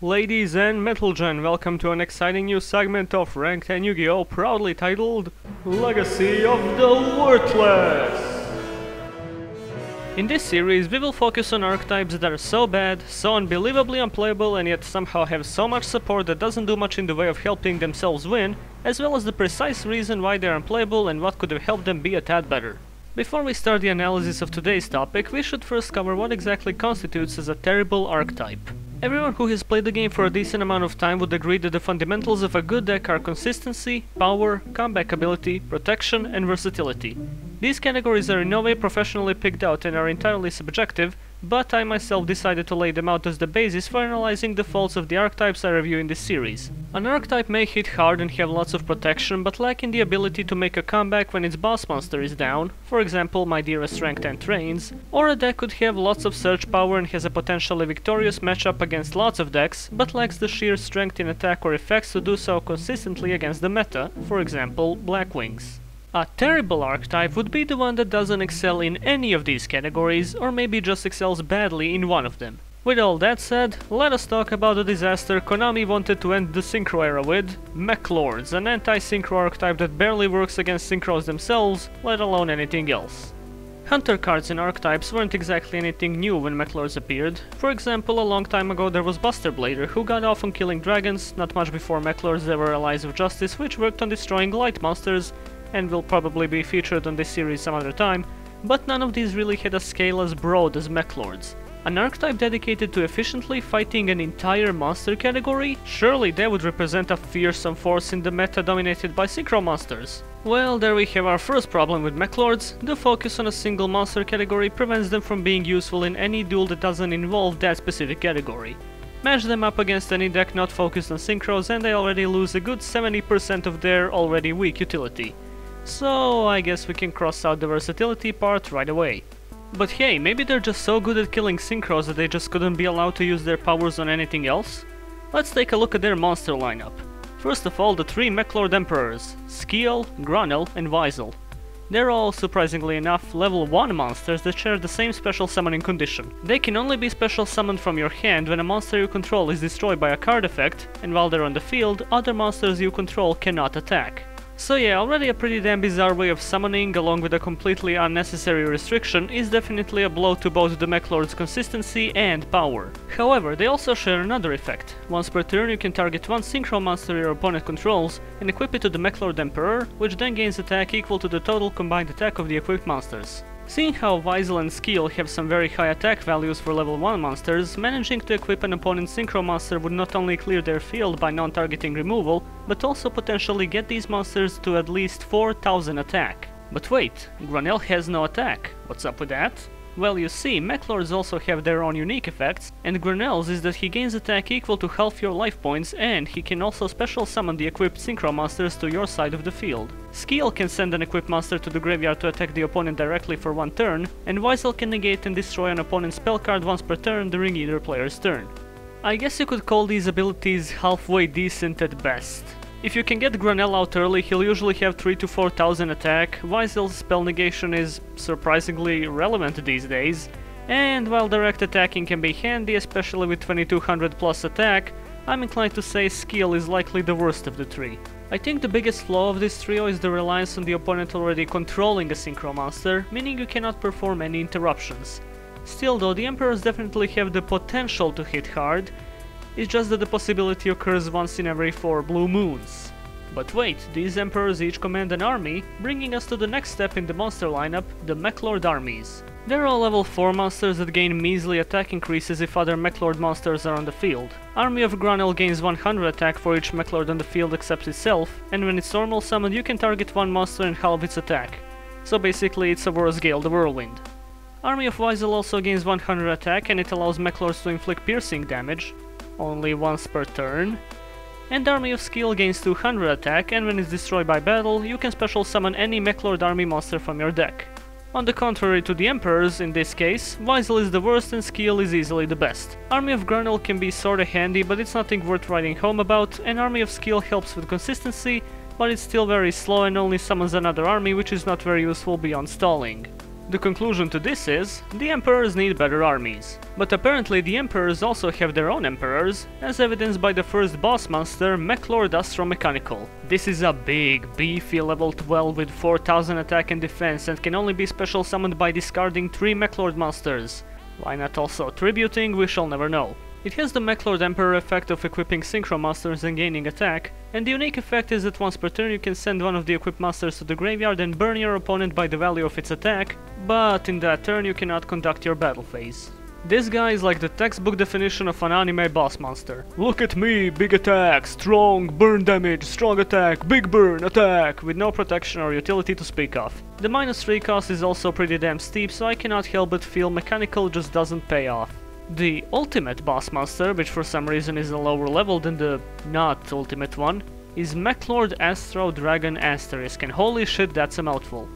Ladies and Metalgen, welcome to an exciting new segment of Ranked and Yu-Gi-Oh! Proudly titled Legacy of the Worthless! In this series, we will focus on archetypes that are so bad, so unbelievably unplayable, and yet somehow have so much support that doesn't do much in the way of helping themselves win, as well as the precise reason why they are unplayable and what could have helped them be a tad better. Before we start the analysis of today's topic, we should first cover what exactly constitutes as a terrible archetype. Everyone who has played the game for a decent amount of time would agree that the fundamentals of a good deck are consistency, power, comeback ability, protection, and versatility. These categories are in no way professionally picked out and are entirely subjective, but I myself decided to lay them out as the basis for analyzing the faults of the archetypes I review in this series. An archetype may hit hard and have lots of protection, but lacking the ability to make a comeback when its boss monster is down, for example my dearest Rank 10 Trains, or a deck could have lots of search power and has a potentially victorious matchup against lots of decks, but lacks the sheer strength in attack or effects to do so consistently against the meta, for example Black Wings. A terrible archetype would be the one that doesn't excel in any of these categories, or maybe just excels badly in one of them. With all that said, let us talk about the disaster Konami wanted to end the Synchro era with, Mech Lords, an anti-Synchro archetype that barely works against Synchros themselves, let alone anything else. Hunter cards and archetypes weren't exactly anything new when Mech Lords appeared. For example, a long time ago there was Buster Blader, who got off on killing dragons. Not much before Mech Lords there were Allies of Justice, which worked on destroying light monsters, and will probably be featured on this series some other time, but none of these really had a scale as broad as Mech Lords. An archetype dedicated to efficiently fighting an entire monster category? Surely that would represent a fearsome force in the meta dominated by Synchro monsters. Well, there we have our first problem with Mech Lords. The focus on a single monster category prevents them from being useful in any duel that doesn't involve that specific category. Match them up against any deck not focused on Synchros and they already lose a good 70% of their already weak utility. So I guess we can cross out the versatility part right away. But hey, maybe they're just so good at killing Synchros that they just couldn't be allowed to use their powers on anything else? Let's take a look at their monster lineup. First of all, the three Mech Lord Emperors, Skeel, Grunel, and Weisel. They're all, surprisingly enough, level 1 monsters that share the same special summoning condition. They can only be special summoned from your hand when a monster you control is destroyed by a card effect, and while they're on the field, other monsters you control cannot attack. So yeah, already a pretty damn bizarre way of summoning, along with a completely unnecessary restriction, is definitely a blow to both the Mech Lord's consistency and power. However, they also share another effect. Once per turn you can target one Synchro monster your opponent controls and equip it to the Mech Lord Emperor, which then gains attack equal to the total combined attack of the equipped monsters. Seeing how Weisel and Skeel have some very high attack values for level 1 monsters, managing to equip an opponent's Synchro monster would not only clear their field by non-targeting removal, but also potentially get these monsters to at least 4000 attack. But wait, Grunel has no attack. What's up with that? Well, you see, Mech Lords also have their own unique effects, and Grunel's is that he gains attack equal to half your life points, and he can also special summon the equipped Synchro monsters to your side of the field. Skeel can send an equipped monster to the graveyard to attack the opponent directly for one turn, and Weisel can negate and destroy an opponent's spell card once per turn during either player's turn. I guess you could call these abilities halfway decent at best. If you can get Grunel out early, he'll usually have 3,000 to 4,000 attack. Weisel's spell negation is surprisingly relevant these days, and while direct attacking can be handy, especially with 2200 plus attack, I'm inclined to say Skeel is likely the worst of the three. I think the biggest flaw of this trio is the reliance on the opponent already controlling a Synchro monster, meaning you cannot perform any interruptions. Still though, the Emperors definitely have the potential to hit hard. It's just that the possibility occurs once in every 4 blue moons. But wait, these Emperors each command an army, bringing us to the next step in the monster lineup, the Mech Lord armies. They're all level 4 monsters that gain measly attack increases if other Mech Lord monsters are on the field. Army of Grunel gains 100 attack for each Mech Lord on the field except itself, and when it's normal summoned you can target one monster and halve its attack. So basically it's a worse Gale the Whirlwind. Army of Weisel also gains 100 attack and it allows Mech Lords to inflict piercing damage, only once per turn. And Army of Skeel gains 200 attack, and when it's destroyed by battle, you can special summon any Mech Lord army monster from your deck. On the contrary to the Emperors, in this case, Weisel is the worst and Skeel is easily the best. Army of Grunel can be sorta handy, but it's nothing worth writing home about, and Army of Skeel helps with consistency, but it's still very slow and only summons another army, which is not very useful beyond stalling. The conclusion to this is, the Emperors need better armies. But apparently the Emperors also have their own Emperors, as evidenced by the first boss monster, Mechlord Astromechanical. This is a big, beefy level 12 with 4000 attack and defense and can only be special summoned by discarding 3 Mechlord monsters. Why not also tributing, we shall never know. It has the Mechlord Emperor effect of equipping Synchro Monsters and gaining attack, and the unique effect is that once per turn you can send one of the equipped monsters to the graveyard and burn your opponent by the value of its attack, but in that turn you cannot conduct your battle phase. This guy is like the textbook definition of an anime boss monster. Look at me, big attack, strong, burn damage, strong attack, big burn, attack, with no protection or utility to speak of. The -3 cost is also pretty damn steep, so I cannot help but feel Mechanical just doesn't pay off. The ultimate boss monster, which for some reason is a lower level than the not ultimate one, is Mechlord Astro Dragon Asterisk, and holy shit, that's a mouthful.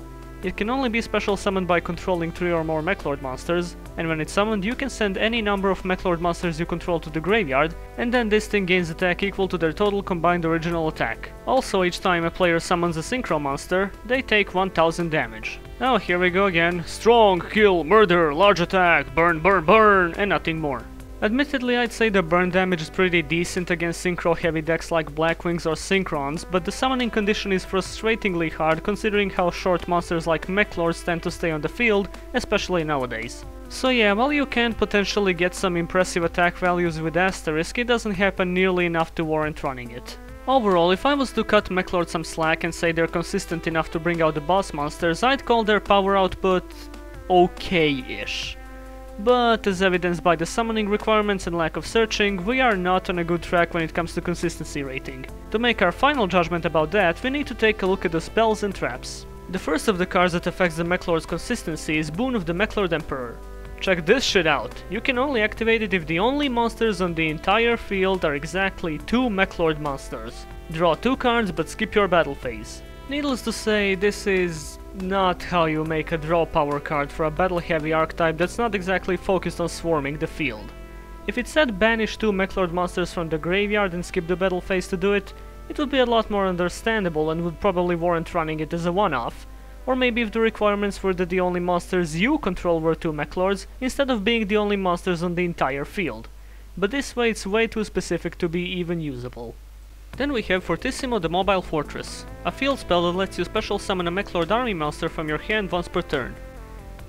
It can only be special summoned by controlling 3 or more Mechlord monsters, and when it's summoned you can send any number of Mechlord monsters you control to the graveyard, and then this thing gains attack equal to their total combined original attack. Also, each time a player summons a Synchro monster, they take 1000 damage. Oh, here we go again. Strong, kill, murder, large attack, burn, burn, burn, and nothing more. Admittedly, I'd say the burn damage is pretty decent against synchro heavy decks like Blackwings or Synchrons, but the summoning condition is frustratingly hard considering how short monsters like Mechlords tend to stay on the field, especially nowadays. So yeah, while you can potentially get some impressive attack values with Asterisk, it doesn't happen nearly enough to warrant running it. Overall, if I was to cut Mechlord some slack and say they're consistent enough to bring out the boss monsters, I'd call their power output okay-ish. But as evidenced by the summoning requirements and lack of searching, we are not on a good track when it comes to consistency rating. To make our final judgment about that, we need to take a look at the spells and traps. The first of the cards that affects the Mechlord's consistency is Boon of the Mechlord Emperor. Check this shit out. You can only activate it if the only monsters on the entire field are exactly 2 Mechlord monsters. Draw 2 cards but skip your battle phase. Needless to say, this is not how you make a draw power card for a battle-heavy archetype that's not exactly focused on swarming the field. If it said banish 2 Mechlord monsters from the graveyard and skip the battle phase to do it, it would be a lot more understandable and would probably warrant running it as a one-off. Or maybe if the requirements were that the only monsters you control were 2 Mechlords, instead of being the only monsters on the entire field. But this way it's way too specific to be even usable. Then we have Fortissimo the Mobile Fortress, a field spell that lets you special summon a Mechlord army monster from your hand once per turn.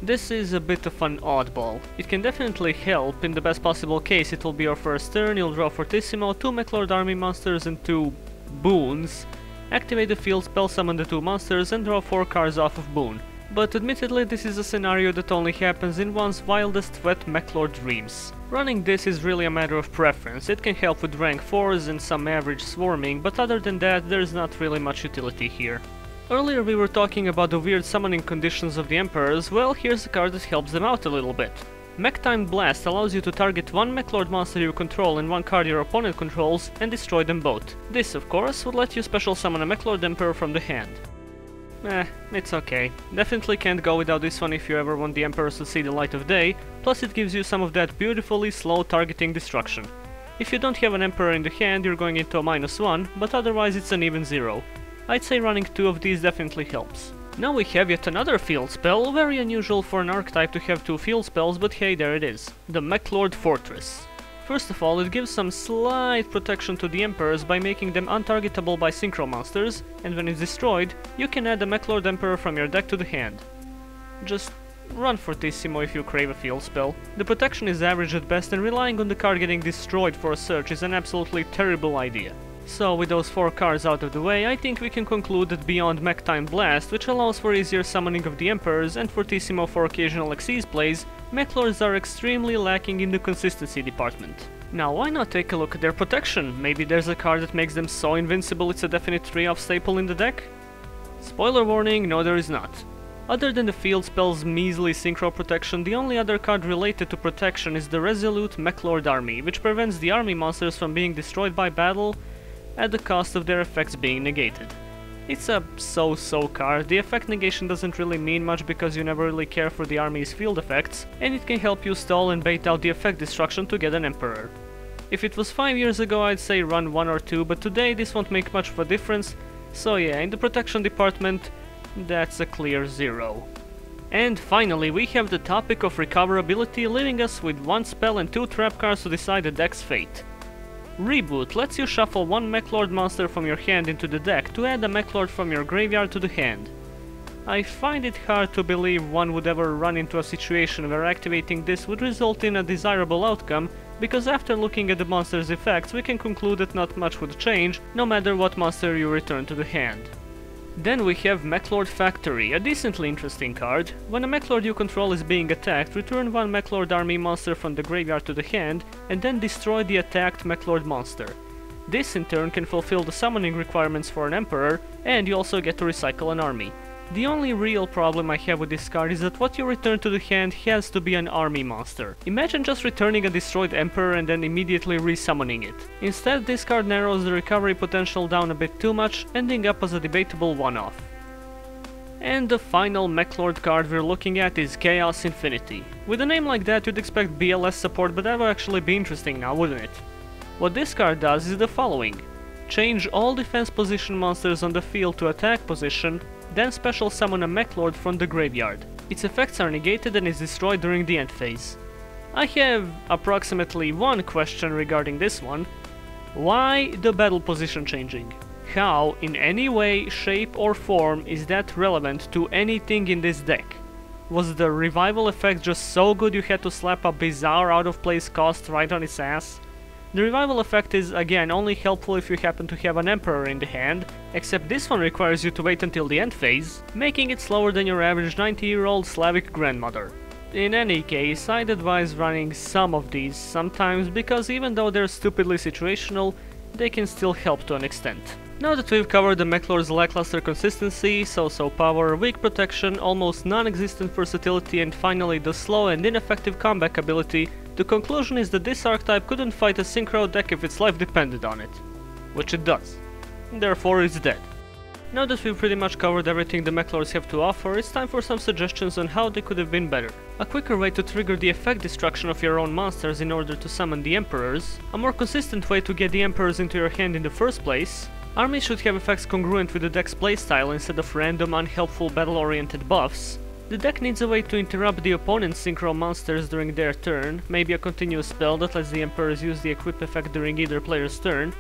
This is a bit of an oddball. It can definitely help. In the best possible case it will be your first turn, you'll draw Fortissimo, 2 Mechlord army monsters and 2 boons, activate the field spell, summon the 2 monsters and draw 4 cards off of boon. But admittedly this is a scenario that only happens in one's wildest wet Mechlord dreams. Running this is really a matter of preference. It can help with rank 4s and some average swarming, but other than that there's not really much utility here. Earlier we were talking about the weird summoning conditions of the Emperors. Well, here's a card that helps them out a little bit. Mech-Timed Blast allows you to target 1 Mechlord monster you control and 1 card your opponent controls and destroy them both. This, of course, would let you special summon a Mechlord Emperor from the hand. It's okay. Definitely can't go without this one if you ever want the Emperors to see the light of day, plus it gives you some of that beautifully slow targeting destruction. If you don't have an Emperor in the hand, you're going into a -1, but otherwise it's an even 0. I'd say running 2 of these definitely helps. Now we have yet another field spell, very unusual for an archetype to have 2 field spells, but hey, there it is. The Mechlord Fortress. First of all, it gives some slight protection to the Emperors by making them untargetable by Synchro monsters, and when it's destroyed, you can add a Mechlord Emperor from your deck to the hand. Just run Fortissimo if you crave a field spell. The protection is average at best, and relying on the card getting destroyed for a search is an absolutely terrible idea. So with those 4 cards out of the way, I think we can conclude that beyond Mech-Timed Blast, which allows for easier summoning of the Emperors, and Fortissimo for occasional Xyz plays, Mechlords are extremely lacking in the consistency department. Now why not take a look at their protection? Maybe there's a card that makes them so invincible it's a definite 3-off staple in the deck? Spoiler warning, no there is not. Other than the field spell's measly synchro protection, the only other card related to protection is the Resolute Mechlord Army, which prevents the army monsters from being destroyed by battle at the cost of their effects being negated. It's a so-so card. The effect negation doesn't really mean much because you never really care for the army's field effects, and it can help you stall and bait out the effect destruction to get an Emperor. If it was 5 years ago I'd say run 1 or 2, but today this won't make much of a difference, so yeah, in the protection department, that's a clear 0. And finally, we have the topic of recoverability, leaving us with 1 spell and 2 trap cards to decide the deck's fate. Reboot lets you shuffle 1 Mechlord monster from your hand into the deck to add a Mechlord from your graveyard to the hand. I find it hard to believe one would ever run into a situation where activating this would result in a desirable outcome, because after looking at the monster's effects we can conclude that not much would change, no matter what monster you return to the hand. Then we have Mechlord Factory, a decently interesting card. When a Mechlord you control is being attacked, return 1 Mechlord army monster from the graveyard to the hand, and then destroy the attacked Mechlord monster. This in turn can fulfill the summoning requirements for an Emperor, and you also get to recycle an army. The only real problem I have with this card is that what you return to the hand has to be an army monster. Imagine just returning a destroyed Emperor and then immediately resummoning it. Instead, this card narrows the recovery potential down a bit too much, ending up as a debatable one-off. And the final Mechlord card we're looking at is Chaos Infinity. With a name like that you'd expect BLS support, but that would actually be interesting now, wouldn't it? What this card does is the following. Change all defense position monsters on the field to attack position, then special summon a Mechlord from the graveyard. Its effects are negated and is destroyed during the end phase. I have approximately one question regarding this one. Why the battle position changing? How, in any way, shape or form, is that relevant to anything in this deck? Was the revival effect just so good you had to slap a bizarre out of place cost right on its ass? The revival effect is again only helpful if you happen to have an Emperor in the hand, except this one requires you to wait until the end phase, making it slower than your average 90-year-old Slavic grandmother. In any case, I'd advise running some of these sometimes, because even though they're stupidly situational, they can still help to an extent. Now that we've covered the Mechlord's lackluster consistency, so-so power, weak protection, almost non-existent versatility, and finally the slow and ineffective comeback ability, the conclusion is that this archetype couldn't fight a Synchro deck if its life depended on it. Which it does. Therefore it's dead. Now that we've pretty much covered everything the Mechlords have to offer, it's time for some suggestions on how they could have been better. A quicker way to trigger the effect destruction of your own monsters in order to summon the Emperors, a more consistent way to get the Emperors into your hand in the first place, armies should have effects congruent with the deck's playstyle instead of random, unhelpful, battle-oriented buffs. The deck needs a way to interrupt the opponent's synchro monsters during their turn, maybe a continuous spell that lets the Emperors use the equip effect during either player's turn,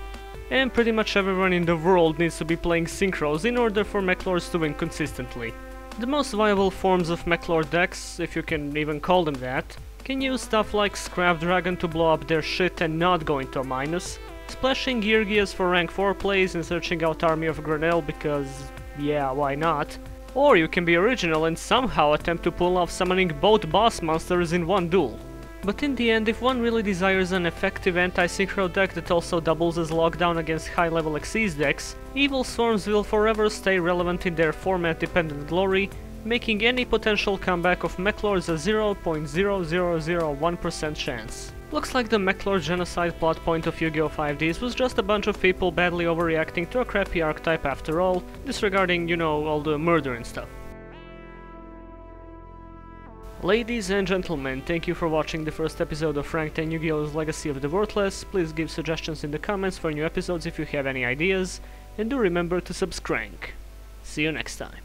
and pretty much everyone in the world needs to be playing synchros in order for Mechlords to win consistently. The most viable forms of Mechlord decks, if you can even call them that, can use stuff like Scrap Dragon to blow up their shit and not go into a minus, splashing Geargias for rank 4 plays and searching out Army of Grenell because, yeah, why not? Or you can be original and somehow attempt to pull off summoning both boss monsters in one duel. But in the end, if one really desires an effective anti-synchro deck that also doubles as lockdown against high-level Xyz decks, Evil Swarms will forever stay relevant in their format-dependent glory, making any potential comeback of Mechlords a 0.0001% chance. Looks like the Mechlord genocide plot point of Yu-Gi-Oh! 5Ds was just a bunch of people badly overreacting to a crappy archetype after all, disregarding, you know, all the murder and stuff. Ladies and gentlemen, thank you for watching the first episode of Rank 10 Yu-Gi-Oh's Legacy of the Worthless. Please give suggestions in the comments for new episodes if you have any ideas, and do remember to subscribe. See you next time.